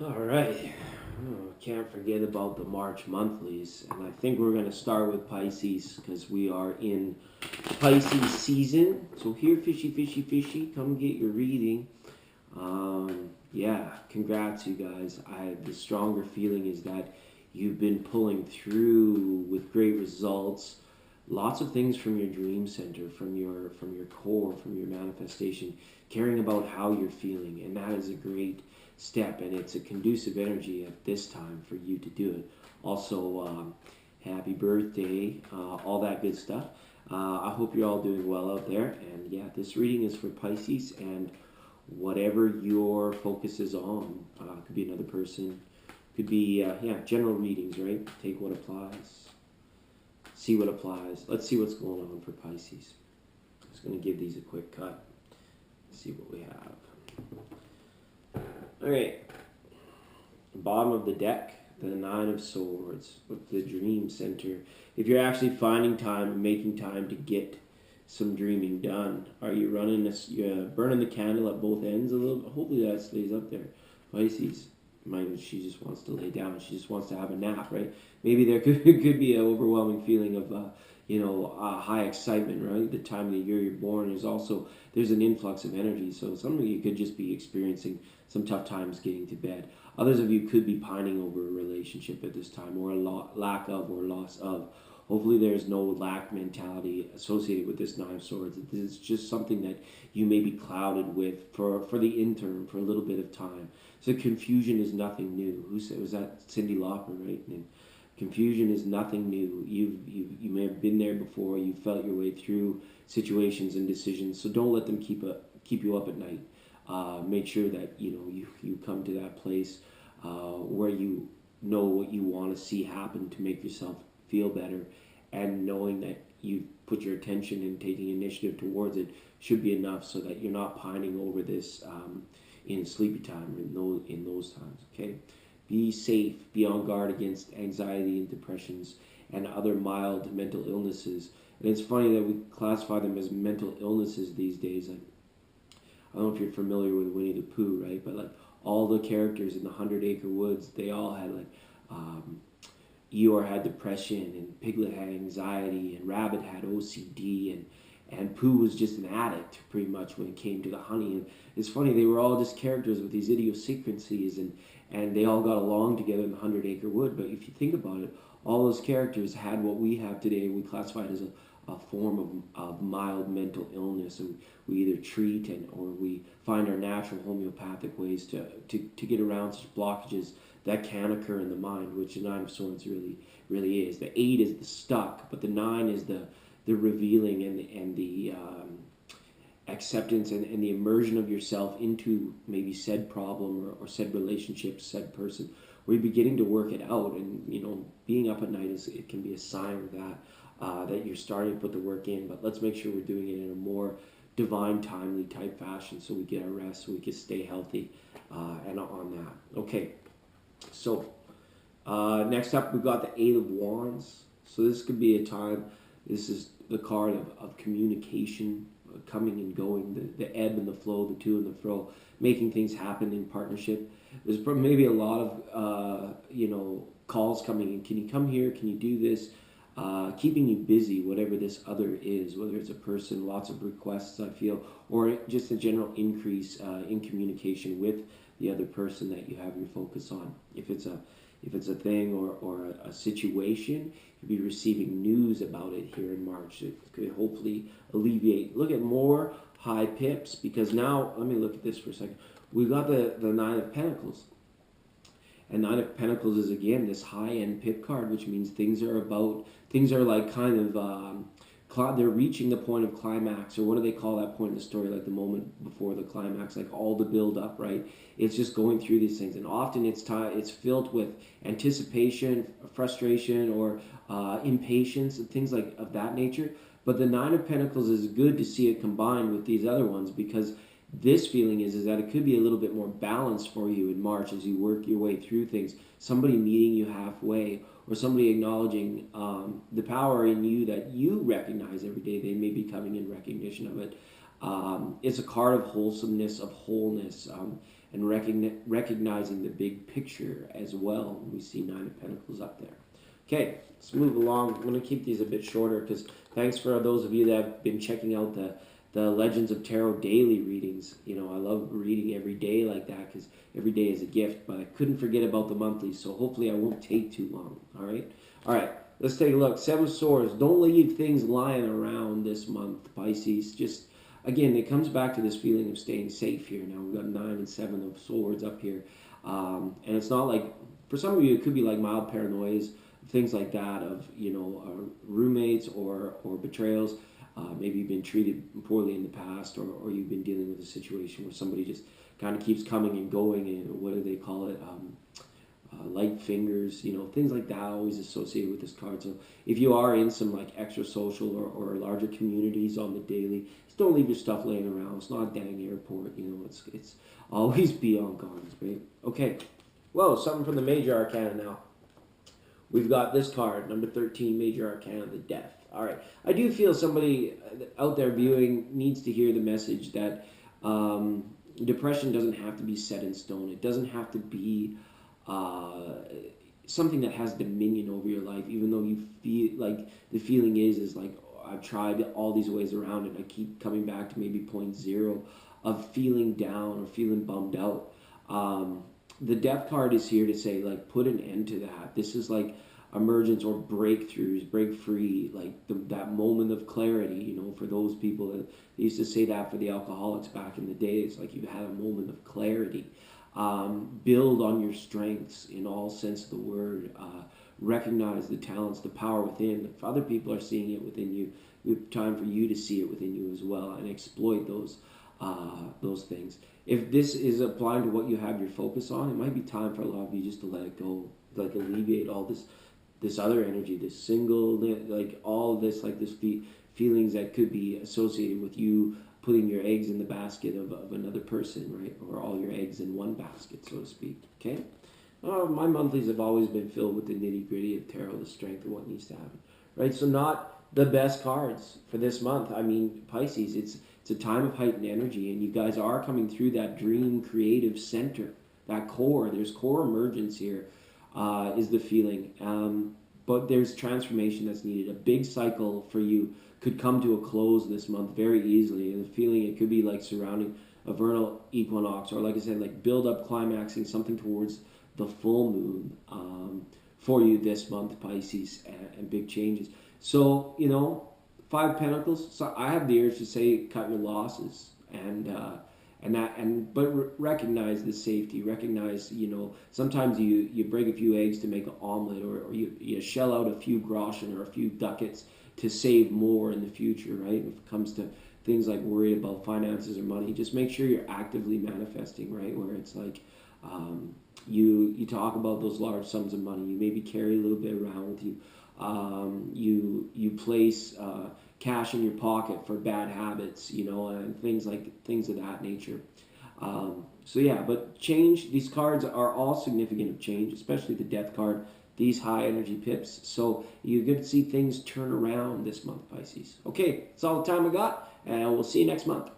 All right. Can't forget about the March monthlies. And I think we're going to start with Pisces because we are in Pisces season. So here, fishy, fishy, fishy, come get your reading. Yeah, congrats, you guys. The stronger feeling is that you've been pulling through with great results. Lots of things from your dream center, from your core, from your manifestation, caring about how you're feeling, and that is a great step, and it's a conducive energy at this time for you to do it. Also, happy birthday, all that good stuff. I hope you're all doing well out there, and yeah, this reading is for Pisces, and whatever your focus is on, could be another person, could be yeah, general readings, right? Take what applies, see what applies. Let's see what's going on for Pisces. I'm just going to give these a quick cut. See what we have. All right, bottom of the deck, the Nine of Swords with the Dream Center. If you're actually finding time and making time to get some dreaming done, are you running this? You burning the candle at both ends a little? Hopefully that stays up there. Pisces, she just wants to lay down. She just wants to have a nap, right? Maybe there could be an overwhelming feeling of high excitement, right? The time of the year you're born is also, there's an influx of energy. So some of you could just be experiencing some tough times getting to bed. Others of you could be pining over a relationship at this time, or a lack of or loss of. Hopefully there's no lack mentality associated with this Nine of Swords. It's just something that you may be clouded with for the interim, for a little bit of time. So confusion is nothing new. Who said, was that Cyndi Lauper, right? And confusion is nothing new. You may have been there before. You felt your way through situations and decisions. So don't let them keep you up at night. Make sure that you come to that place where you know what you want to see happen to make yourself feel better, and knowing that you put your attention and taking initiative towards it should be enough, so that you're not pining over this in sleepy time or in those times. Okay, be safe, be on guard against anxiety and depressions and other mild mental illnesses. And it's funny that we classify them as mental illnesses these days. Like, I don't know if you're familiar with Winnie the Pooh, right? But like all the characters in the 100 Acre Woods, they all had like Eeyore had depression, and Piglet had anxiety, and Rabbit had OCD, and Pooh was just an addict pretty much when it came to the honey. And it's funny, they were all just characters with these idiosyncrasies, and they all got along together in the 100 Acre Wood. But if you think about it, all those characters had what we have today. We classify it as a form of mild mental illness, and we either treat or we find our natural homeopathic ways to get around such blockages that can occur in the mind, which the Nine of Swords really is. The 8 is the stuck, but the 9 is the revealing and the acceptance and the immersion of yourself into maybe said problem or said relationship, said person, where you're beginning to work it out. And being up at night it can be a sign of that. That you're starting to put the work in, but let's make sure we're doing it in a more divine, timely type fashion, so we get our rest, so we can stay healthy, and on that. Okay, so next up we've got the Eight of Wands. So this could be a time, this is the card of communication, coming and going, the ebb and the flow, the to and the fro, making things happen in partnership. There's maybe a lot of calls coming in. Can you come here? Can you do this? Keeping you busy, whatever this other is, whether it's a person, lots of requests, I feel, or just a general increase in communication with the other person that you have your focus on. If it's a thing or a situation, you'll be receiving news about it here in March. It could hopefully alleviate. Look at more high pips, because now, let me look at this for a second. We've got the Nine of Pentacles. And Nine of Pentacles is, again, this high-end pip card, which means things are like kind of, they're reaching the point of climax, or what do they call that point in the story, like the moment before the climax, like all the build up, right? It's just going through these things, and often it's filled with anticipation, frustration, or impatience, and things like of that nature. But the Nine of Pentacles is good to see it combined with these other ones, because this feeling is that it could be a little bit more balanced for you in March as you work your way through things. Somebody meeting you halfway, or somebody acknowledging the power in you that you recognize every day. They may be coming in recognition of it. It's a card of wholesomeness, of wholeness, and recognizing the big picture as well. We see Nine of Pentacles up there. Okay, let's move along. I'm going to keep these a bit shorter because thanks for those of you that have been checking out the Legends of Tarot daily readings. You know, I love reading every day like that because every day is a gift, but I couldn't forget about the monthlies, so hopefully I won't take too long, all right? All right, let's take a look. Seven of Swords. Don't leave things lying around this month, Pisces. Just, again, it comes back to this feeling of staying safe here. Now, we've got 9 and 7 of Swords up here, and it's not like, for some of you, it could be like mild paranoias, things like that of, you know, roommates or betrayals. Maybe you've been treated poorly in the past, or you've been dealing with a situation where somebody just kind of keeps coming and going, and what do they call it? Light fingers, you know, things like that always associated with this card. So if you are in some like extra social or larger communities on the daily, just don't leave your stuff laying around. It's not a dang airport, you know, it's always be on guard, right? Okay, whoa, something from the Major Arcana now. We've got this card, number 13, Major Arcana, the Death. All right. I do feel somebody out there viewing needs to hear the message that depression doesn't have to be set in stone. It doesn't have to be something that has dominion over your life, even though you feel like the feeling is like, oh, I've tried all these ways around it. I keep coming back to maybe point zero of feeling down or feeling bummed out. The Death card is here to say, like, put an end to that. This is like emergence or breakthroughs, break free, like that moment of clarity, you know, for those people that they used to say that for the alcoholics back in the days, like you had a moment of clarity. Build on your strengths in all sense of the word. Recognize the talents, the power within. If other people are seeing it within you, it's time for you to see it within you as well and exploit those things. If this is applying to what you have your focus on, it might be time for a lot of you just to let it go, like alleviate all this other energy, this single, like all this, like this feelings that could be associated with you putting your eggs in the basket of another person, right? Or all your eggs in one basket, so to speak, okay? My monthlies have always been filled with the nitty-gritty of tarot, the strength of what needs to happen, right? So not the best cards for this month. I mean, Pisces, it's a time of heightened energy, and you guys are coming through that dream creative center, that core. There's core emergence here, is the feeling. But there's transformation that's needed. A big cycle for you could come to a close this month very easily. And the feeling, it could be like surrounding a vernal equinox, or like I said, like build up, climaxing something towards the full moon for you this month, Pisces, and big changes. So, you know, 5 Pentacles. So I have the urge to say cut your losses, but recognize the safety. Recognize, you know, sometimes you break a few eggs to make an omelet, or you shell out a few groschen or a few ducats to save more in the future, right? If it comes to things like worried about finances or money, just make sure you're actively manifesting, right? Where it's like you talk about those large sums of money. You maybe carry a little bit around with you. You place cash in your pocket for bad habits, you know, and things of that nature. So yeah, but change, these cards are all significant of change, especially the Death card, these high energy pips. So you're going to see things turn around this month, Pisces. Okay, that's all the time I got, and we'll see you next month.